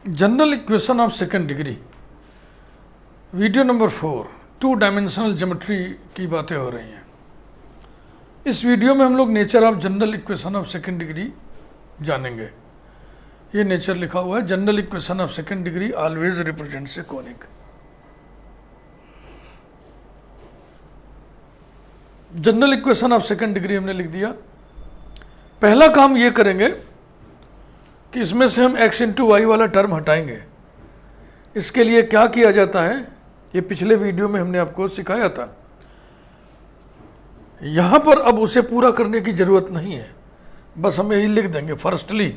General equation of second degree, video number 4, 2 dimensional geometry की बातें हो रही हैं। इस वीडियो में हम लोग nature of general equation of second degree जानेंगे। ये नेचर लिखा हुआ है, general equation of second degree always represents A conic. General equation of second degree हमने लिख दिया। पहला काम ये करेंगे कि इसमें से हम x इंटू वाई वाला टर्म हटाएंगे। इसके लिए क्या किया जाता है, ये पिछले वीडियो में हमने आपको सिखाया था। यहां पर अब उसे पूरा करने की जरूरत नहीं है, बस हम यही लिख देंगे। फर्स्टली,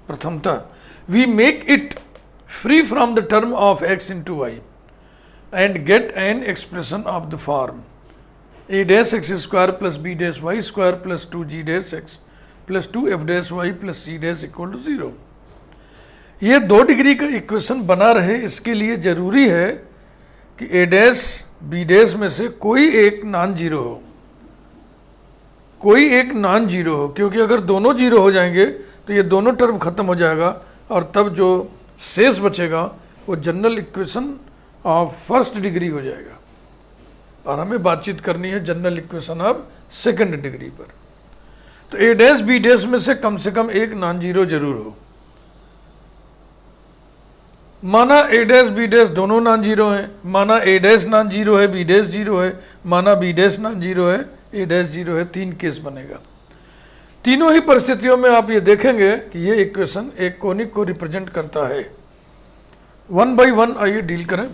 प्रथमतः, we make it free from the term of x into y and get an expression of the form a dash x square plus b dash y square plus 2g dash x plus 2f dash y plus c dash equal to 0। ये 2 degree का equation बना रहे, इसके लिए जरूरी है कि a dash b dash में से कोई एक नॉन जीरो हो, कोई एक नॉन जीरो हो, क्योंकि अगर दोनों जीरो हो जाएंगे तो ये दोनों टर्म खत्म हो जाएगा और तब जो शेष बचेगा वो general equation of first degree हो जाएगा। और हमें बातचीत करनी है general equation of second degree पर। तो ए डैश बी डैश में से कम एक नॉन जीरो जरूर हो। माना ए डैश बी डैश दोनों नॉन जीरो हैं, माना ए डैश नॉन जीरो है, बी डैश जीरो है, माना बी डैश नॉन जीरो है, ए डैश जीरो है। 3 केस बनेगा। तीनों ही परिस्थितियों में आप ये देखेंगे कि ये इक्वेशन एक कोनिक को रिप्रेजेंट करता है। 1 बाई 1 आइए डील करें।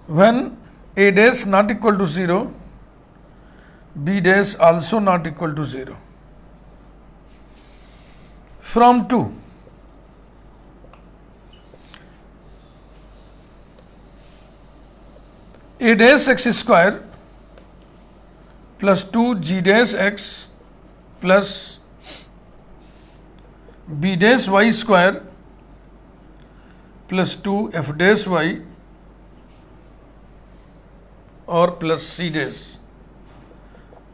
When a dash not equal to 0, b dash also not equal to 0. From 2, a dash x square plus 2g dash x plus b dash y square plus 2f dash y और plus c dash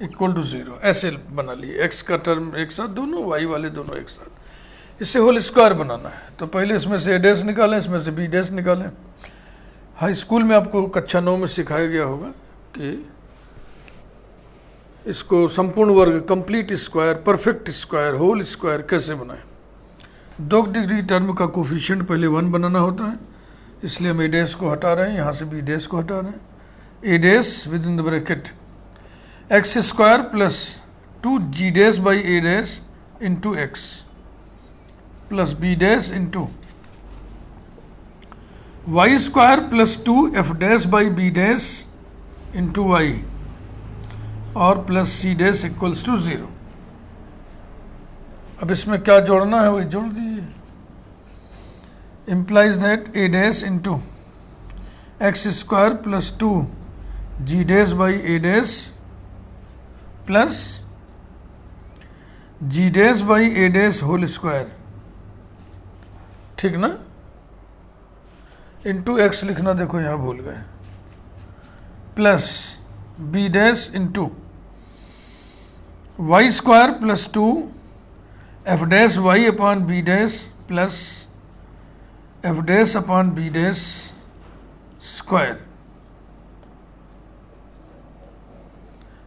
equal to 0 ऐसे बना लिए। x का term एक साथ दोनों, y वाले दोनों एक साथ। इससे होल स्क्वायर बनाना है तो पहले इसमें से a डैश निकालें, इसमें से b डैश निकालें। हाई स्कूल में आपको कक्षा 9 में सिखाया गया होगा कि इसको संपूर्ण वर्ग, complete square, perfect square, whole square कैसे बनाएं। 2 डिग्री टर्म का कोफिशिएंट पहले 1 बनाना होता है, इसलिए हम a डैश को हटा रहे हैं, यहाँ से b डैश को हटा रहे हैं। a dash within the bracket x square plus 2g dash by a dash into x plus b dash into y square plus 2f dash by b dash into y और plus c dash equals to 0। अब इसमें क्या जोड़ना है वही जोड़ दीजिए। implies that a dash into x square plus 2 g dash by a dash plus g dash by a dash whole square, ठीक ना। इंटू एक्स लिखना देखो यहाँ भूल गए, plus b dash into y square plus 2 f dash y upon b डैश plus f dash upon b dash स्क्वायर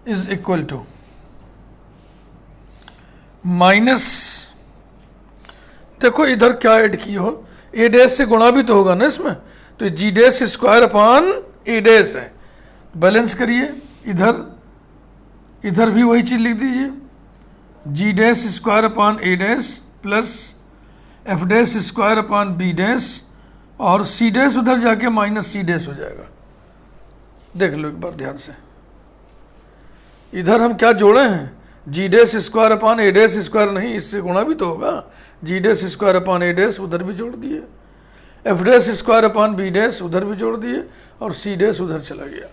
is equal to minus, देखो इधर क्या ऐड किए हो, ए डैश से गुणा भी तो होगा ना इसमें, तो g dash square upon a dash है। बैलेंस करिए, इधर भी वही चीज लिख दीजिए, g dash square upon a dash plus f dash square upon b dash और सी डैश उधर जाके माइनस सी डैश हो जाएगा। देख लो एक बार ध्यान से, इधर हम क्या जोड़े हैं, g dash square upon a dash square नहीं, इससे गुणा भी तो होगा। G dash square upon a dash उधर भी जोड़ दिए, f dash square upon b dash उधर भी जोड़ दिए और सी डैश उधर चला गया।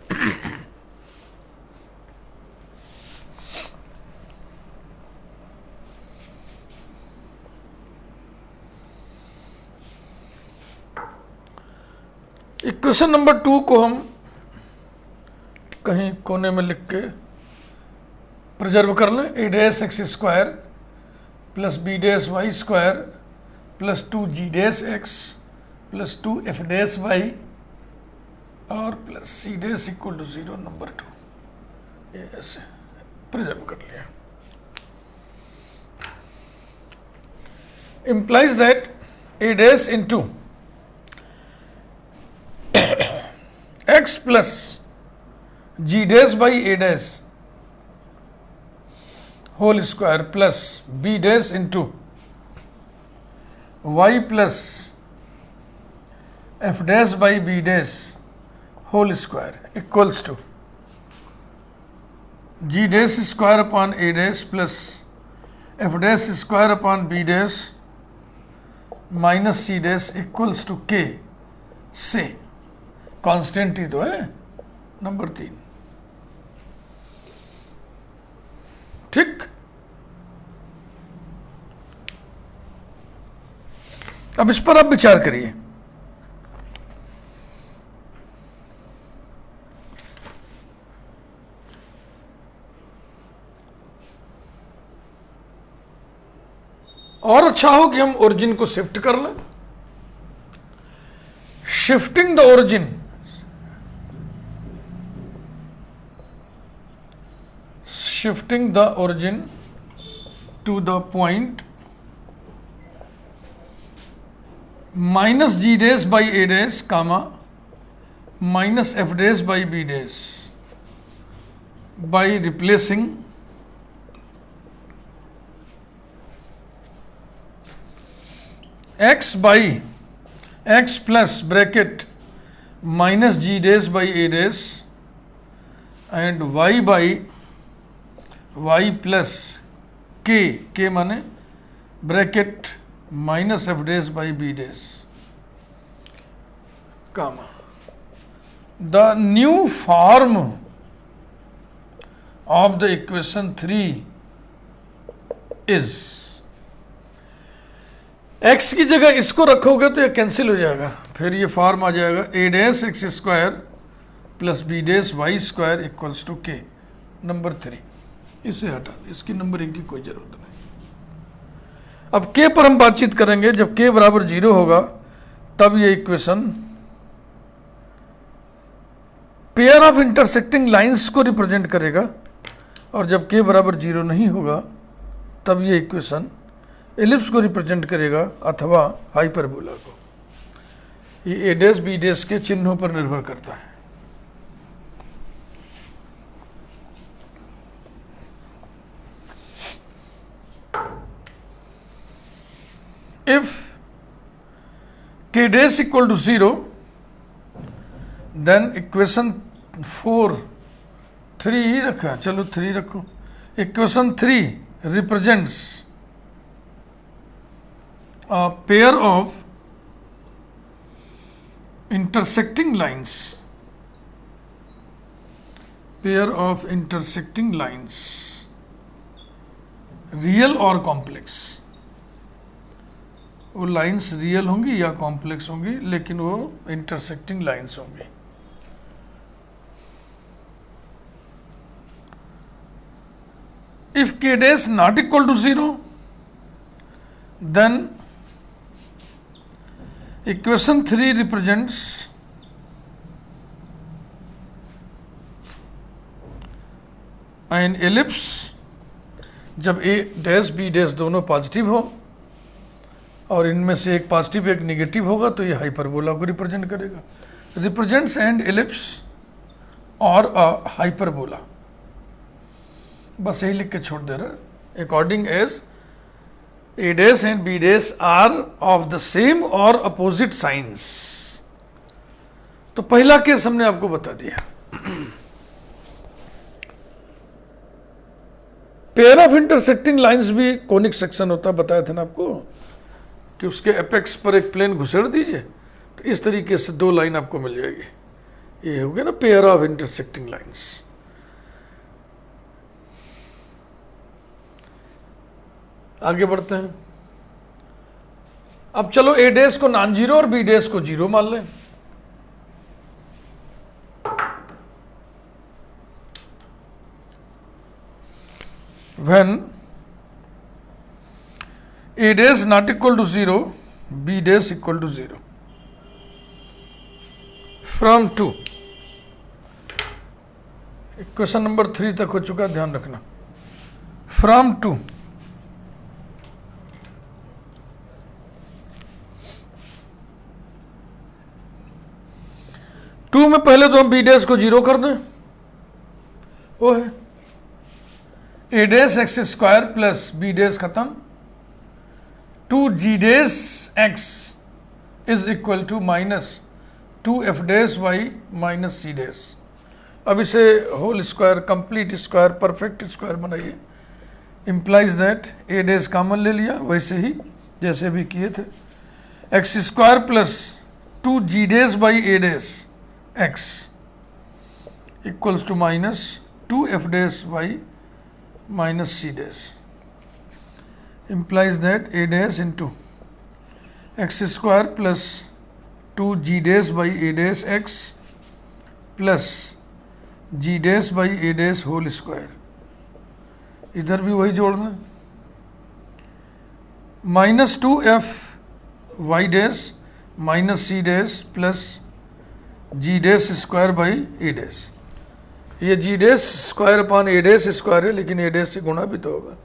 इक्वेशन नंबर 2 को हम कहीं कोने में लिख के प्रिजर्व कर लें। A dash x square plus b dash y square plus 2g dash x plus 2f dash y और plus c dash equal to 0 number 2। ये ऐसे प्रिजर्व कर लिया। implies that a dash into x plus g dash by a dash whole square plus b dash into y plus f dash by b dash whole square equals to g dash square upon a dash plus f dash square upon b dash minus c dash equals to k से constant ही तो है number 3। ठीक, अब इस पर आप विचार करिए। और अच्छा हो कि हम ओरिजिन को शिफ्ट कर लें। Shifting the origin to the point minus g dash by a dash comma minus f dash by b dash by replacing x by x plus bracket minus g dash by a dash and y by y plus k माने bracket minus f dash by b dash comma the new form of the equation 3 is x की जगह इसको रखोगे तो ये cancel हो जाएगा, फिर ये फॉर्म आ जाएगा a dash x square plus b dash y square equals to k number 3। इसे हटा, इसकी नंबरिंग की कोई जरूरत नहीं। अब k पर हम बातचीत करेंगे। जब k बराबर 0 होगा तब ये equation pair of intersecting lines को रिप्रेजेंट करेगा, और जब k बराबर 0 नहीं होगा तब ये इक्वेशन एलिप्स को रिप्रेजेंट करेगा अथवा हाइपरबोला को। ये ए डैश बी डैश के चिन्हों पर निर्भर करता है। If k dash equal to 0 then equation 3 ही रखा, चलो 3 रखो। Equation 3 represents a pair of intersecting lines, real और कॉम्प्लेक्स। वो लाइंस रियल होंगी या कॉम्प्लेक्स होंगी, लेकिन वो इंटरसेक्टिंग लाइंस होंगी। If k dash not equal to 0 then equation 3 represents an ellipse जब a डैश b डैश दोनों पॉजिटिव हो और इनमें से एक पॉजिटिव एक निगेटिव होगा तो ये हाइपरबोला को रिप्रेजेंट करेगा। रिप्रेजेंट्स एन एलिप्स और अ हाइपरबोला। बस यही लिख के छोड़ दे रहा। According as A dash and B dash are of the same or opposite signs। तो पहला केस हमने आपको बता दिया। पेयर ऑफ इंटरसेक्टिंग लाइंस भी कोनिक सेक्शन होता है, बताया था ना आपको कि उसके एपेक्स पर एक प्लेन घुसेड़ दीजिए तो इस तरीके से 2 लाइन आपको मिल जाएगी। ये हो गया ना पेयर ऑफ इंटरसेक्टिंग लाइंस। आगे बढ़ते हैं। अब चलो ए डैश को नॉन जीरो और बी डैश को 0 मान लें। when A dash not equal to 0, B dash equal to 0. From 2. Question number 3 तक हो चुका, ध्यान रखना. From 2. टू में पहले तो हम बी डैश को 0 कर दें, वो है a dash x square plus b dash खत्म, 2g dash x is equal to minus 2f dash y minus c dash. अब इसे whole square, complete square, perfect square बनाइए. Implies that a dash common ले लिया वैसे ही जैसे भी किए थे, x square plus 2g dash by a dash x equals to minus 2f dash y minus c dash. implies that a dash into x square plus 2g dash by a dash x plus g dash by a dash whole square. इधर भी वही जोड़ना, minus 2f y dash minus c dash plus g dash square by a dash. ये g dash square upon a dash square है, लेकिन ए dash से गुणा भी तो होगा.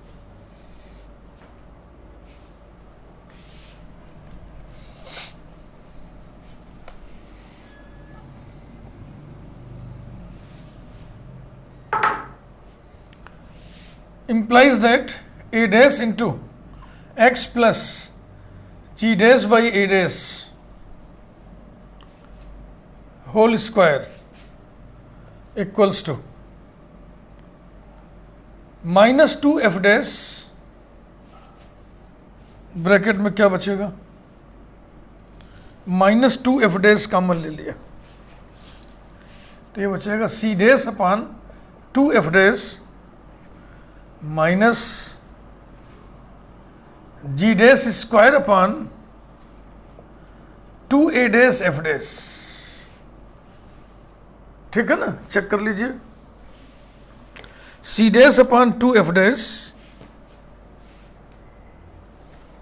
implies that a dash into x plus g dash by a dash whole square equals to minus 2f dash, bracket में क्या बचेगा, माइनस 2f डैश कॉमन ले लिया तो ये बचेगा c dash upon 2f dash minus g dash square upon 2a dash f dash. ठीक है ना, चेक कर लीजिए. c dash upon 2f dash,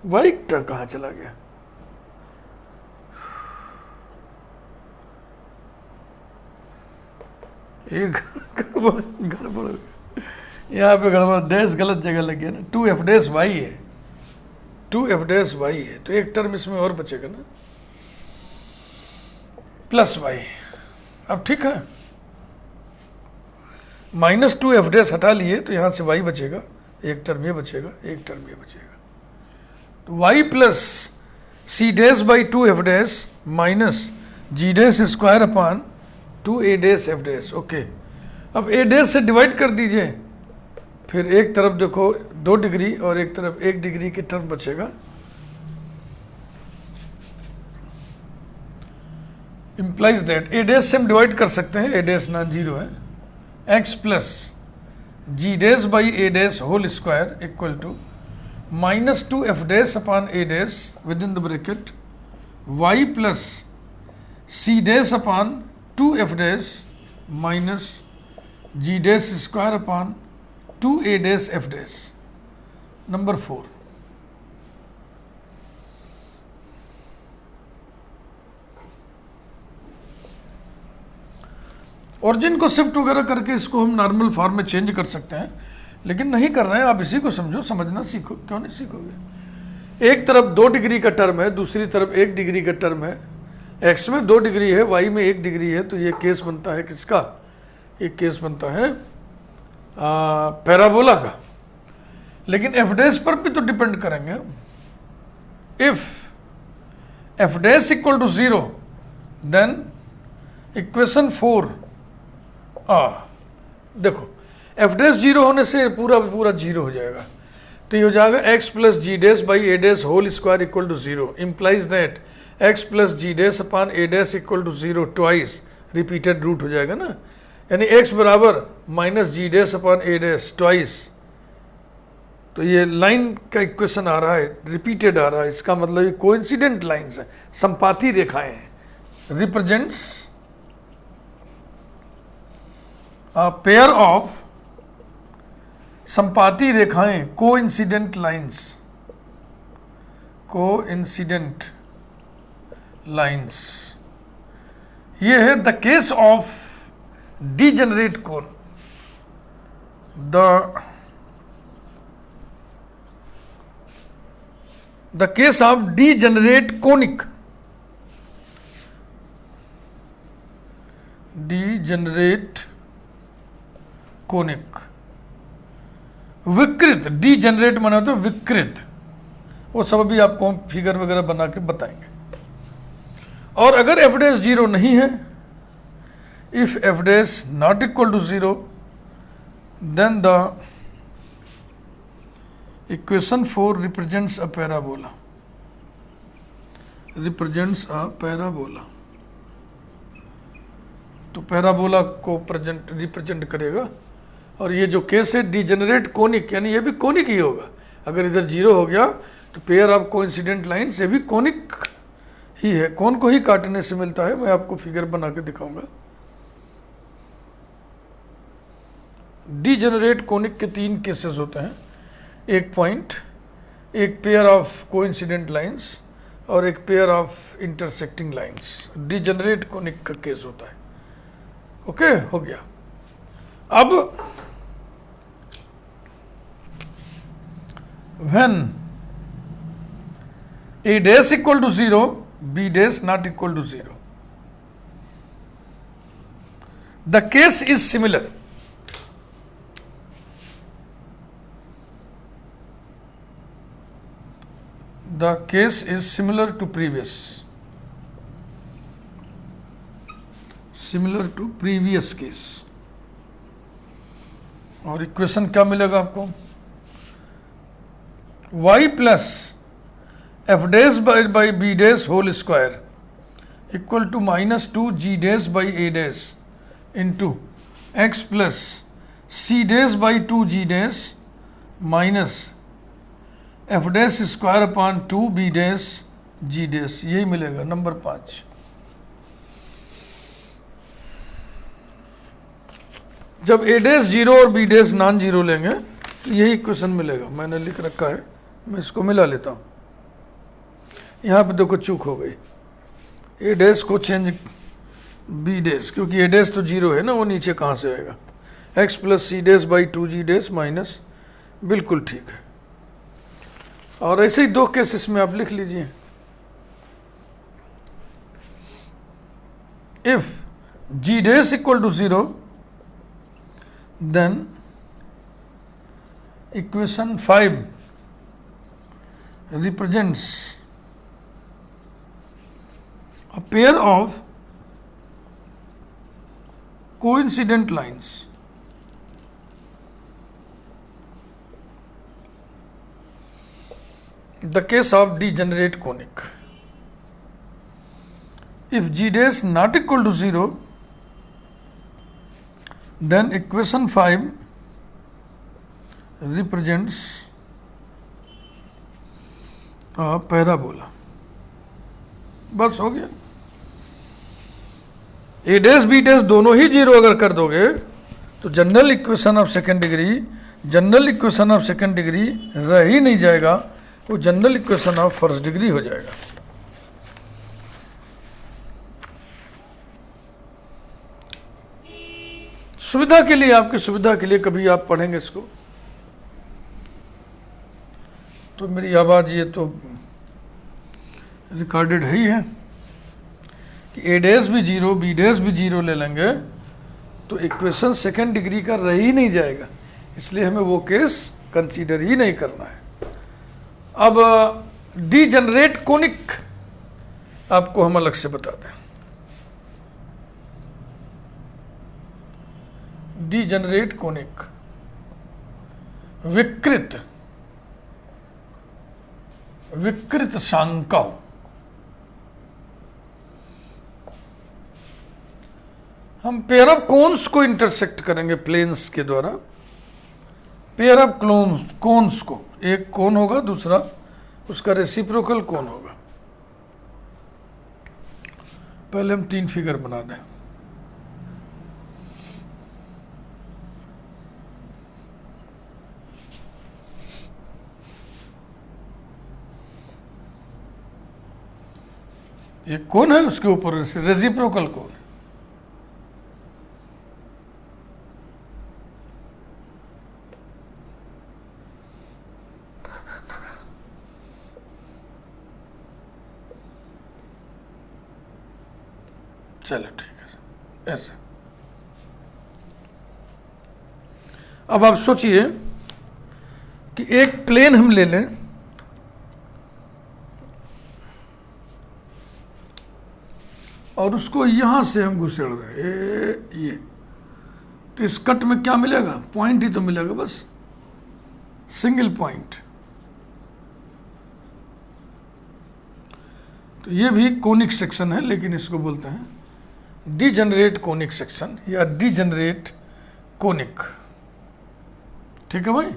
y term कहां चला गया, एक गड़बड़ यहाँ पे गड़बड़, डैश गलत जगह लग गया ना. 2f डैश वाई है, 2f डैश वाई है, तो एक टर्म इसमें और बचेगा ना, प्लस वाई. अब ठीक है, माइनस 2f डैश हटा लिए तो यहाँ से वाई बचेगा, एक टर्म ये बचेगा, एक टर्म ये बचेगा. तो y plus c dash by 2f dash minus g dash square upon 2a dash f dash. Okay, अब a डैश से डिवाइड कर दीजिए, फिर एक तरफ देखो 2 डिग्री और एक तरफ 1 डिग्री के टर्म बचेगा. implies that a डैश से हम डिवाइड कर सकते हैं, a डैश नॉन जीरो है, x plus g dash by a dash whole square equal to minus 2f dash upon a dash within the bracket y plus c dash upon 2f dash minus g dash square upon 2a dash f dash. Number 4, origin को shift वगैरह करके इसको हम normal form में change कर सकते हैं, लेकिन नहीं कर रहे हैं. आप इसी को समझो, समझना सीखो. क्यों नहीं सीखोगे, एक तरफ 2 डिग्री का टर्म है, दूसरी तरफ 1 डिग्री का टर्म है, x में 2 डिग्री है, y में 1 डिग्री है, तो ये केस बनता है किसका, ये केस बनता है पैराबोला का. लेकिन f डैश पर भी तो डिपेंड करेंगे. If f dash equal to 0 then equation 4, देखो f डैश 0 होने से पूरा पूरा 0 हो जाएगा, तो ये हो जाएगा x plus g dash by a dash whole square equal to 0. Implies that x plus g dash upon a dash equal to 0 twice, repeated root हो जाएगा ना, यानी x बराबर minus g dash upon a dash twice. तो ये line का equation आ रहा है, रिपीटेड आ रहा है, इसका मतलब ये कोइंसिडेंट लाइन्स है, संपाती रेखाएं हैं. रिप्रेजेंट्स अ पेयर ऑफ संपाती रेखाएं, कोइंसिडेंट लाइन्स कोइंसिडेंट लाइंस, ये है the case of degenerate cone, the case of degenerate conic, degenerate conic, विकृत, डीजेनरेट माना तो विकृत, वो सब अभी आपको हम फिगर वगैरह बना के बताएंगे। और अगर एफ डैश जीरो नहीं है, if f dash not equal to zero, then the equation 4 represents a parabola, represents a parabola, तो पैराबोला को रिप्रेजेंट करेगा। और ये जो केस है डीजेनरेट कोनिक, यानी ये भी कोनिक ही होगा। अगर इधर जीरो हो गया तो पेयर ऑफ कोइंसिडेंट लाइंस ये भी कोनिक ही है, कोन को ही काटने से मिलता है। मैं आपको फिगर बना के दिखाऊंगा। डीजेनरेट कोनिक के 3 केसेस होते हैं, एक पॉइंट, एक पेयर ऑफ कोइंसिडेंट लाइंस और एक pair of intersecting lines. Degenerate conic का केस होता है। ओके, हो गया। अब when a dash equal to 0, b dash not equal to 0, the case is similar. The case is similar to previous, similar to previous case. और equation क्या मिलेगा आपको? y plus f dash by b dash whole square equal to minus 2 g dash by a dash into x plus c dash by 2 g dash minus f dash square upon 2 b dash g dash, यही मिलेगा number 5। जब a dash zero और b dash non zero लेंगे तो यही equation मिलेगा। मैंने लिख रखा है, मैं इसको मिला लेता हूँ। यहाँ पे देखो चूक हो गई, ए डैश को चेंज बी डैश, क्योंकि ए डैश तो जीरो है ना, वो नीचे कहाँ से आएगा। X plus c dash by 2 g dash minus, बिल्कुल ठीक है। और ऐसे ही 2 केसेस में आप लिख लीजिए। If g dash equal to 0, then equation 5 represents a pair of coincident lines. The case of degenerate conic. If g dash not equal to 0, then equation 5 represents a parabola। बस हो गया। ए डैश बी डैश दोनों ही zero अगर कर दोगे तो general equation of second degree, general equation of second degree रह ही नहीं जाएगा, वो general equation of first degree हो जाएगा। सुविधा के लिए, आपकी सुविधा के लिए कभी आप पढ़ेंगे इसको तो मेरी आवाज़ ये तो रिकॉर्डेड है ही है कि ए डैश भी जीरो बी डैश भी जीरो ले लेंगे तो इक्वेशन सेकेंड डिग्री का रह ही नहीं जाएगा, इसलिए हमें वो केस कंसीडर ही नहीं करना है। अब डीजेनरेट कोनिक आपको हम अलग से बताते हैं। डीजेनरेट कोनिक, विकृत, विकृत सांकव। हम पेयर ऑफ कोन्स को इंटरसेक्ट करेंगे प्लेन्स के द्वारा। पेयर ऑफ कोन्स को, एक कोन होगा, दूसरा उसका रेसिप्रोकल कोन होगा। पहले हम 3 फिगर बना दें। ये कौन है उसके ऊपर रेसिप्रोकल कौन है? चलो ठीक है ऐसे। अब आप सोचिए कि एक प्लेन हम ले लें और उसको यहां से हम घुसेड़ दें ये, तो इस कट में क्या मिलेगा? पॉइंट ही तो मिलेगा, बस सिंगल पॉइंट। तो ये भी कोनिक सेक्शन है, लेकिन इसको बोलते हैं डीजेनरेट कोनिक सेक्शन या डीजेनरेट कोनिक। ठीक है भाई।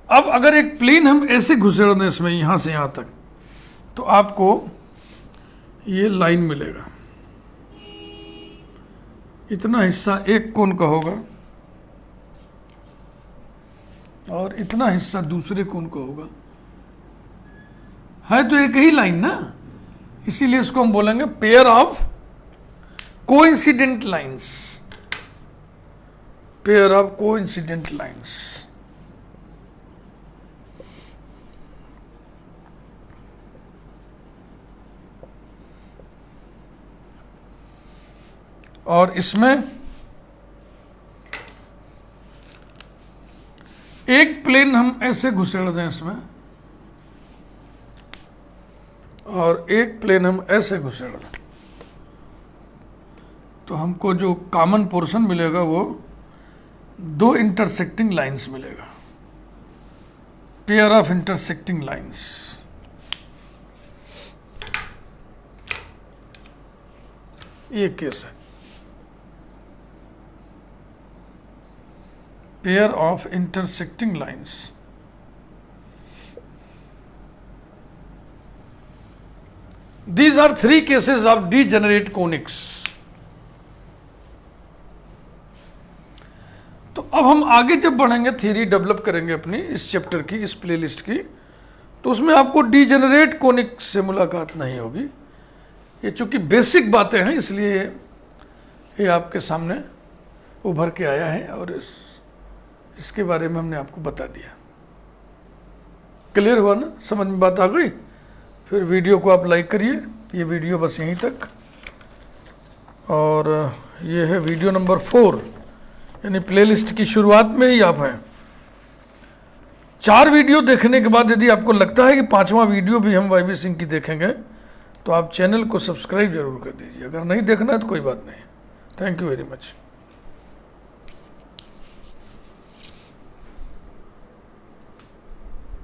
अब अगर एक प्लेन हम ऐसे घुसेड़ दें इसमें यहां से यहां तक, तो आपको ये लाइन मिलेगा। इतना हिस्सा एक कोण का होगा और इतना हिस्सा दूसरे कोण का होगा। है तो एक ही लाइन ना, इसीलिए इसको हम बोलेंगे pair of coincident lines. Pair of coincident lines. और इसमें एक प्लेन हम ऐसे घुसेड़ दें इसमें और एक प्लेन हम ऐसे घुसेड़ दें, तो हमको जो कॉमन पोर्शन मिलेगा वो दो इंटरसेक्टिंग लाइंस मिलेगा। Pair of intersecting lines. ये केस है pair of intersecting lines. These are three cases of degenerate conics. तो अब हम आगे जब बढ़ेंगे, थ्योरी डेवलप करेंगे अपनी इस चैप्टर की, इस प्लेलिस्ट की, तो उसमें आपको डीजेनरेट कोनिक से मुलाकात नहीं होगी। ये चूंकि बेसिक बातें हैं इसलिए ये आपके सामने उभर के आया है और इसके बारे में हमने आपको बता दिया। क्लियर हुआ ना? समझ में बात आ गई? फिर वीडियो को आप लाइक करिए। ये वीडियो बस यहीं तक। और ये है वीडियो नंबर 4, यानी प्लेलिस्ट की शुरुआत में ही आप हैं। 4 वीडियो देखने के बाद यदि आपको लगता है कि 5वां वीडियो भी हम वाईबी सिंह की देखेंगे, तो आप चैनल को सब्सक्राइब जरूर कर दीजिए। अगर नहीं देखना है तो कोई बात नहीं। Thank you very much.